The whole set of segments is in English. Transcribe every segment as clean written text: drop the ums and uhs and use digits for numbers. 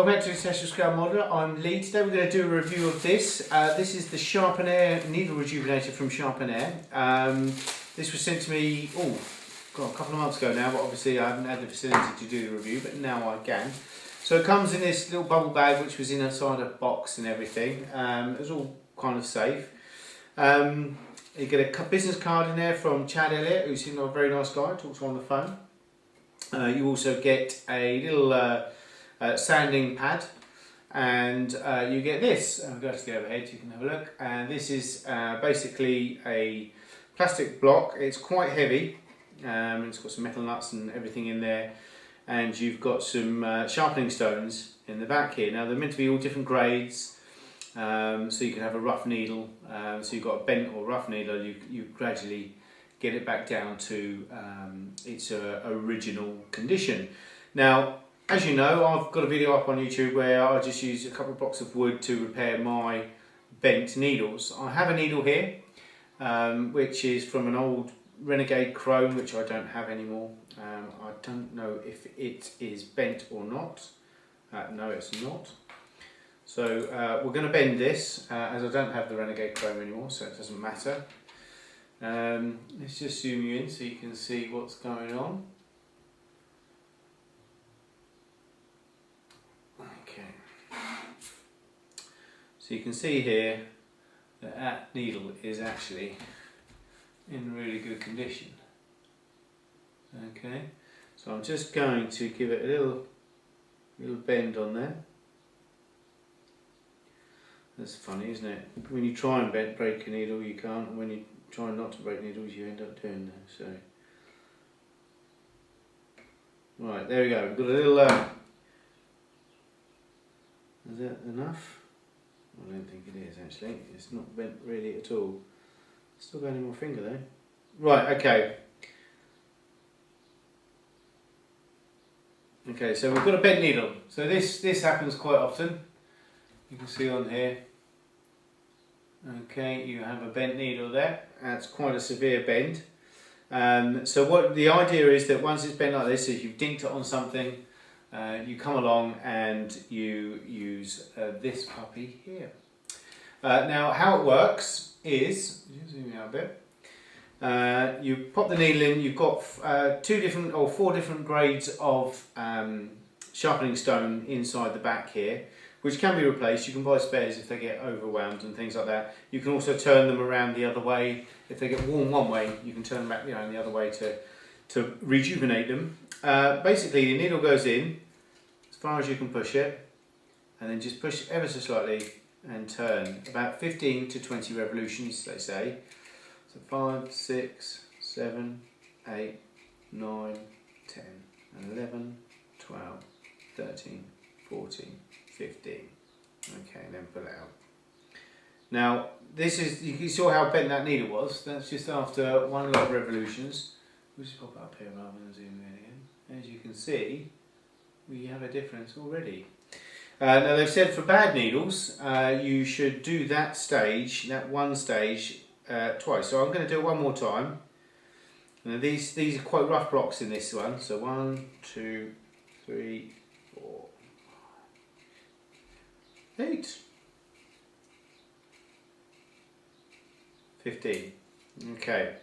Welcome back to Essential Scale Modeler. I'm Lee. Today we're going to do a review of this. This is the SharpenAir Needle Rejuvenator from SharpenAir. This was sent to me a couple of months ago now, but obviously I haven't had the facility to do the review, but now I can. So it comes in this little bubble bag which was inside a box and everything. It's all kind of safe. You get a business card in there from Chad Elliott, who seems like a very nice guy, talks on the phone. You also get a little sanding pad, and you get this. I'll go to the overhead so you can have a look. And this is basically a plastic block. It's quite heavy. It's got some metal nuts and everything in there, and you've got some sharpening stones in the back here. Now they're meant to be all different grades, so you can have a rough needle. So you've got a bent or rough needle. You gradually get it back down to its original condition. Now, as you know, I've got a video up on YouTube where I just use a couple of blocks of wood to repair my bent needles. I have a needle here, which is from an old Renegade Chrome, which I don't have anymore. I don't know if it is bent or not. No, it's not. So we're going to bend this, as I don't have the Renegade Chrome anymore, so it doesn't matter. Let's just zoom you in so you can see what's going on. Okay. So you can see here that that needle is actually in really good condition. Okay. So I'm just going to give it a little bend on there. That's funny, isn't it? When you try and break a needle, you can't, and when you try not to break needles, you end up doing that. So, right, there we go. We've got a little. Is that enough? I don't think it is actually. It's not bent really at all. Still going in my finger though. Right, okay. Okay, so we've got a bent needle. So this happens quite often. You can see on here. Okay, you have a bent needle there. That's quite a severe bend. So what the idea is that once it's bent like this, if you've dinked it on something, you come along and you use this puppy here. Now how it works is, zoom out a bit, you pop the needle in. You've got 4 different grades of sharpening stone inside the back here, which can be replaced. You can buy spares if they get overwhelmed and things like that. You can also turn them around the other way. If they get worn one way, you can turn them back the other way to rejuvenate them. Basically, the needle goes in as far as you can push it, and then just push ever so slightly and turn. About 15 to 20 revolutions, they say. So 5, 6, 7, 8, 9, 10, 11, 12, 13, 14, 15. Okay, then pull it out. Now, this is, you saw how bent that needle was. That's just after one lot of revolutions. We'll just pop it up here rather than zoom in again. As you can see, we have a difference already. Now they've said for bad needles, you should do that one stage, twice. So I'm going to do it one more time. Now these are quite rough blocks in this one. So 1, 2, 3, 4, 8, 15. Okay.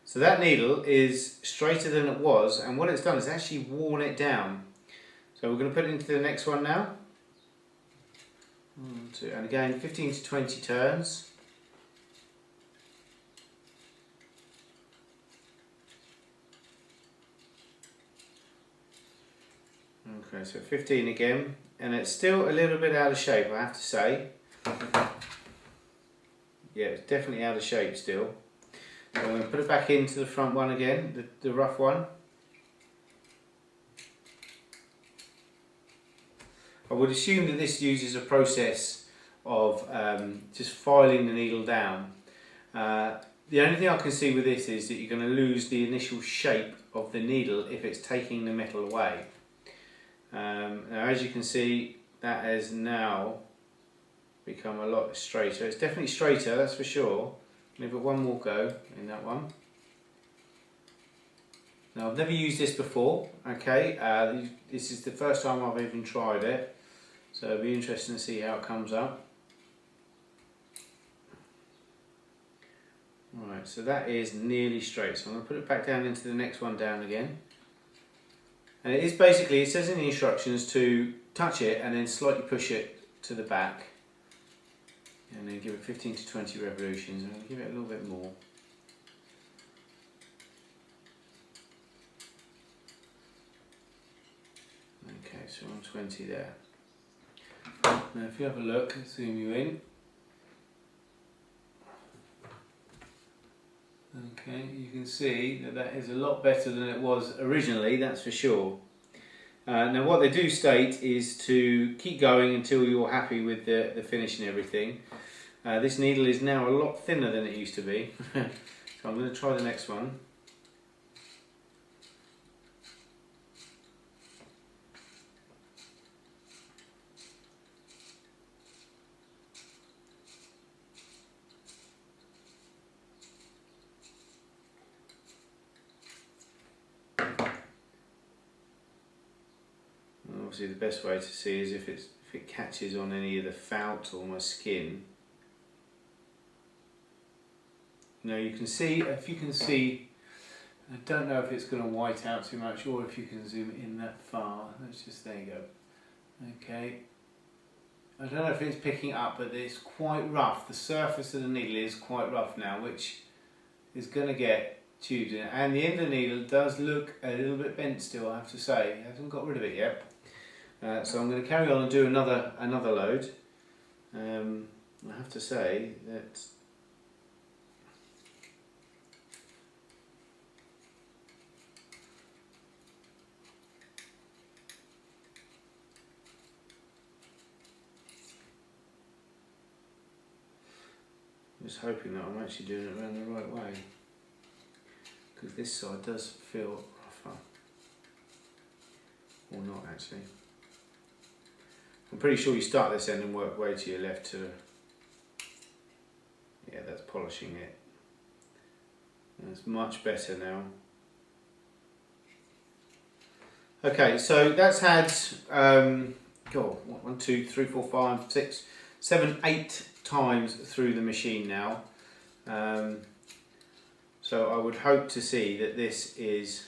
So that needle is straighter than it was, and what it's done is actually worn it down. So we're going to put it into the next one now. 1, 2, and again 15 to 20 turns. Okay, so 15 again, and it's still a little bit out of shape, I have to say. Yeah, it's definitely out of shape still. So I'm going to put it back into the front one again, the rough one. I would assume that this uses a process of just filing the needle down. The only thing I can see with this is that you're going to lose the initial shape of the needle if it's taking the metal away. Now as you can see, that has now become a lot straighter. It's definitely straighter, that's for sure. Give it one more go in that one. Now I've never used this before, okay, this is the first time I've even tried it, so it'll be interesting to see how it comes up. Right, so that is nearly straight, so I'm going to put it back down into the next one down again. And it is basically, it says in the instructions to touch it and then slightly push it to the back. And then give it 15 to 20 revolutions. I'm going to give it a little bit more. Okay, so I'm 20 there. Now if you have a look, I'll zoom you in. Okay, you can see that that is a lot better than it was originally, that's for sure. Now what they do state is to keep going until you're happy with the finish and everything. This needle is now a lot thinner than it used to be. So I'm going to try the next one. Obviously the best way to see is if it catches on any of the felt or my skin. Now you can see, if you can see, I don't know if it's going to white out too much or if you can zoom in that far. Let's just, there you go. Okay. I don't know if it's picking up, but it's quite rough. The surface of the needle is quite rough now, which is going to get tubed in. And the end of the needle does look a little bit bent still, I have to say. I haven't got rid of it yet. So I'm going to carry on and do another load. I have to say that I'm just hoping that I'm actually doing it around the right way, because this side does feel rougher, or not actually. I'm pretty sure you start this end and work way to your left to, yeah, that's polishing it. That's much better now. Okay, so that's had, 1, 2, 3, 4, 5, 6, 7, 8 times through the machine now. So I would hope to see that this is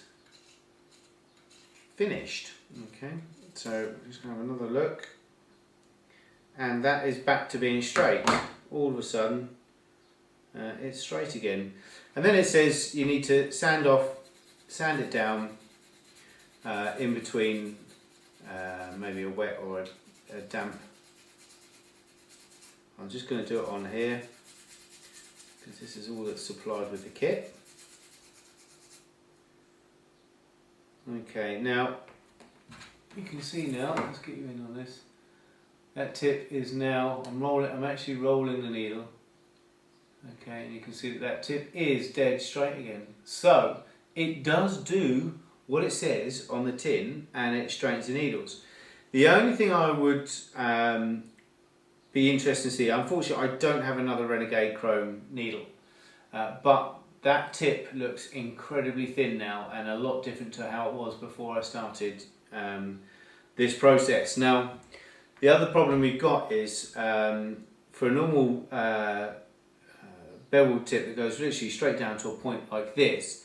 finished. Okay, so I'm just going to have another look. And that is back to being straight. All of a sudden, it's straight again. And then it says you need to sand it down in between maybe a wet or a damp. I'm just going to do it on here because this is all that's supplied with the kit. Okay, now you can see now, let's get you in on this. That tip is now, I'm actually rolling the needle. Okay, and you can see that that tip is dead straight again. So it does do what it says on the tin, and it straightens the needles. The only thing I would be interested to see, unfortunately I don't have another Renegade Chrome needle, but that tip looks incredibly thin now and a lot different to how it was before I started this process. Now, the other problem we've got is for a normal bevel tip that goes literally straight down to a point like this,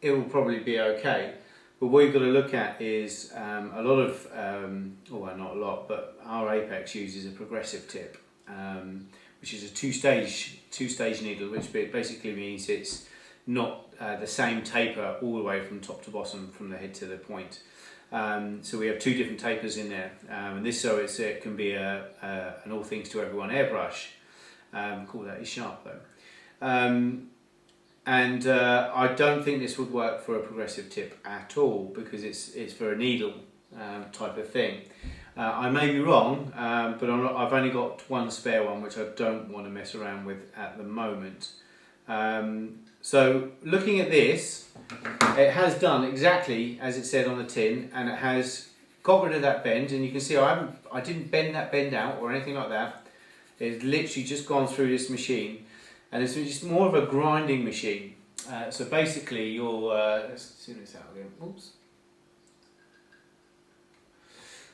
it will probably be okay. But what you've got to look at is a lot of, well not a lot, but our Apex uses a progressive tip, which is a two-stage needle, which basically means it's not the same taper all the way from top to bottom, from the head to the point. So we have two different tapers in there, and this so it can be an all things to everyone airbrush. Call that is sharp though. And I don't think this would work for a progressive tip at all, because it's for a needle type of thing. I may be wrong, but I've only got one spare one which I don't want to mess around with at the moment. So looking at this, it has done exactly as it said on the tin, and it has got rid of that bend, and you can see I didn't bend that bend out or anything like that. It's literally just gone through this machine, and it's just more of a grinding machine. So basically you're, let's see this out again, oops.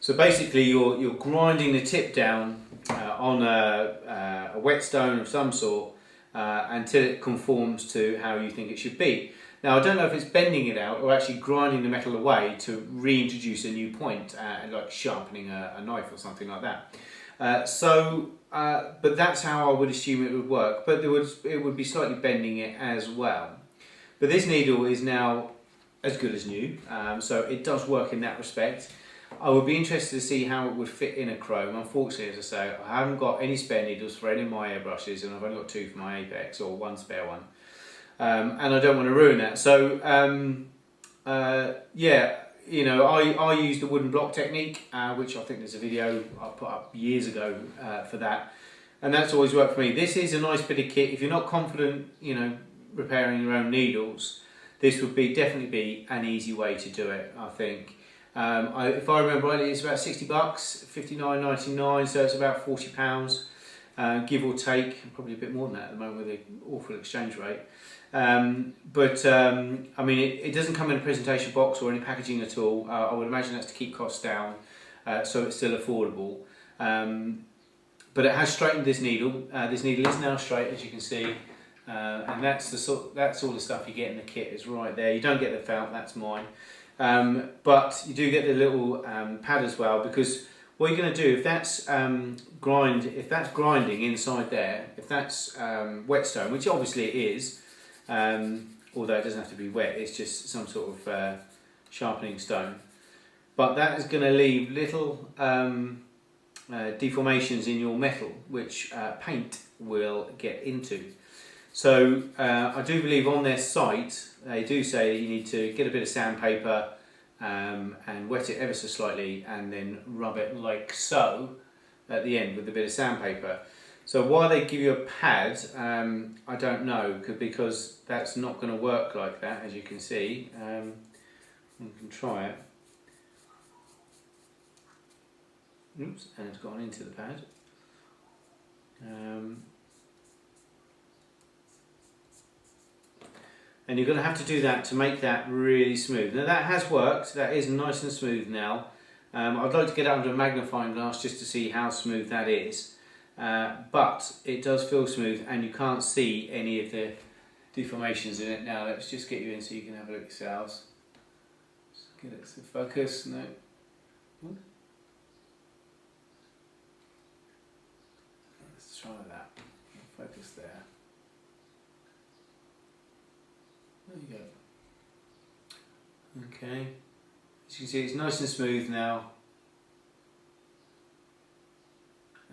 So basically you're grinding the tip down on a whetstone of some sort until it conforms to how you think it should be. Now I don't know if it's bending it out or actually grinding the metal away to reintroduce a new point, like sharpening a knife or something like that. But that's how I would assume it would work, but it would be slightly bending it as well. But this needle is now as good as new, so it does work in that respect. I would be interested to see how it would fit in a chrome. Unfortunately, as I say, I haven't got any spare needles for any of my airbrushes, and I've only got 2 for my Apex, or 1 spare one. And I don't want to ruin that. So, yeah, you know, I use the wooden block technique, which I think there's a video I put up years ago for that. And that's always worked for me. This is a nice bit of kit. If you're not confident, you know, repairing your own needles, this would definitely be an easy way to do it, I think. If I remember rightly, it's about 60 bucks, 59.99, so it's about £40, give or take, probably a bit more than that at the moment with the awful exchange rate. I mean, it doesn't come in a presentation box or any packaging at all. I would imagine that's to keep costs down, so it's still affordable. But it has straightened this needle. This needle is now straight, as you can see, and that's all the stuff you get in the kit is right there. You don't get the felt, that's mine. But you do get the little pad as well, because what you're going to do, if that's grinding inside there, if that's whetstone, which obviously it is, although it doesn't have to be wet, it's just some sort of sharpening stone, but that is going to leave little deformations in your metal, which paint will get into. So I do believe on their site they do say that you need to get a bit of sandpaper and wet it ever so slightly and then rub it like so at the end with a bit of sandpaper. So why they give you a pad, I don't know, because that's not going to work like that, as you can see. You can try it. Oops, and it's gone into the pad. And you're going to have to do that to make that really smooth. Now that has worked, that is nice and smooth now. I'd like to get it under a magnifying glass just to see how smooth that is. But it does feel smooth and you can't see any of the deformations in it. Now let's just get you in so you can have a look yourselves. Just get it to focus. No. Let's try that. Focus there. There you go. Okay. As you can see, it's nice and smooth now.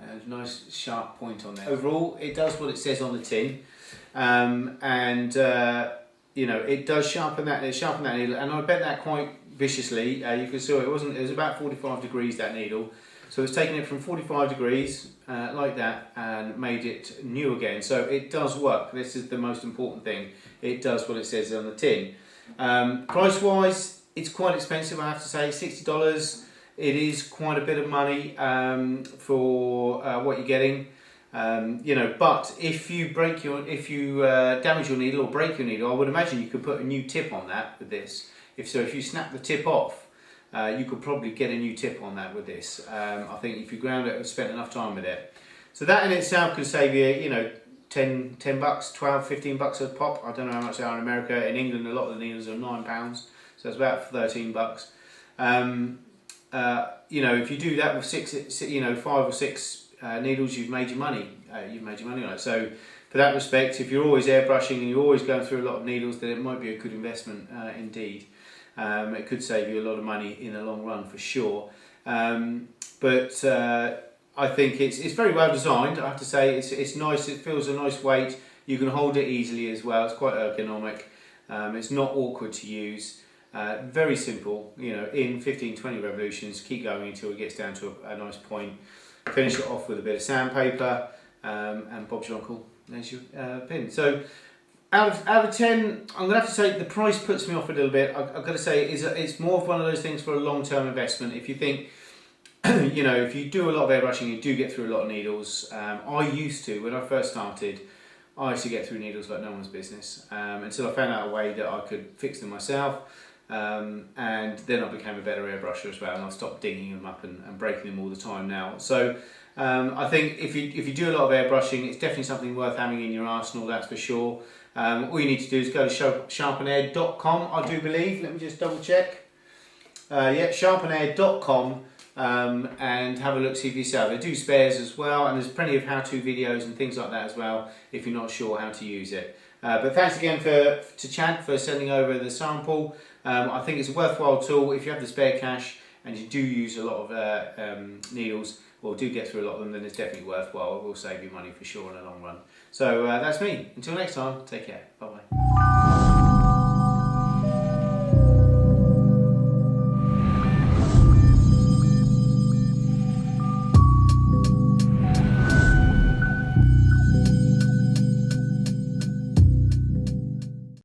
And a nice sharp point on there. Overall, it does what it says on the tin, you know, it does sharpen that. It sharpened that needle, and I bent that quite viciously. You can see it was about 45 degrees, that needle. So it's taken it from 45 degrees like that and made it new again. So it does work. This is the most important thing. It does what it says on the tin. Price wise, it's quite expensive, I have to say, $60. It is quite a bit of money for what you're getting. You know, but if you damage your needle or break your needle, I would imagine you could put a new tip on that with this. If you snap the tip off, you could probably get a new tip on that with this. I think if you ground it and spent enough time with it. So that in itself can save you, you know, 10 bucks, 12, 15 bucks a pop. I don't know how much they are in America. In England, a lot of the needles are £9, so it's about 13 bucks. You know, if you do that with 5 or 6 needles, you've made your money. You've made your money on it. So, for that respect, if you're always airbrushing and you're always going through a lot of needles, then it might be a good investment indeed. It could save you a lot of money in the long run for sure. I think it's very well designed. I have to say, it's nice. It feels a nice weight. You can hold it easily as well. It's quite ergonomic. It's not awkward to use. Very simple, you know, in 15-20 revolutions, keep going until it gets down to a nice point. Finish it off with a bit of sandpaper, and Bob's your uncle, there's your pin. So out of 10, I'm going to have to say the price puts me off a little bit. I've got to say it's more of one of those things for a long-term investment. If you think, you know, if you do a lot of airbrushing, you do get through a lot of needles. I used to, when I first started, I used to get through needles like no one's business until I found out a way that I could fix them myself. And then I became a better airbrusher as well, and I stopped digging them up and breaking them all the time now. So I think if you do a lot of airbrushing, it's definitely something worth having in your arsenal, that's for sure. All you need to do is go to SharpenAir.com, I do believe. Let me just double check. Yeah, SharpenAir.com, and have a look, see for yourself. They do spares as well, and there's plenty of how-to videos and things like that as well if you're not sure how to use it. But thanks again to Chad for sending over the sample. I think it's a worthwhile tool if you have the spare cash and you do use a lot of needles, or do get through a lot of them, then it's definitely worthwhile. It will save you money for sure in the long run. So that's me. Until next time, take care. Bye bye.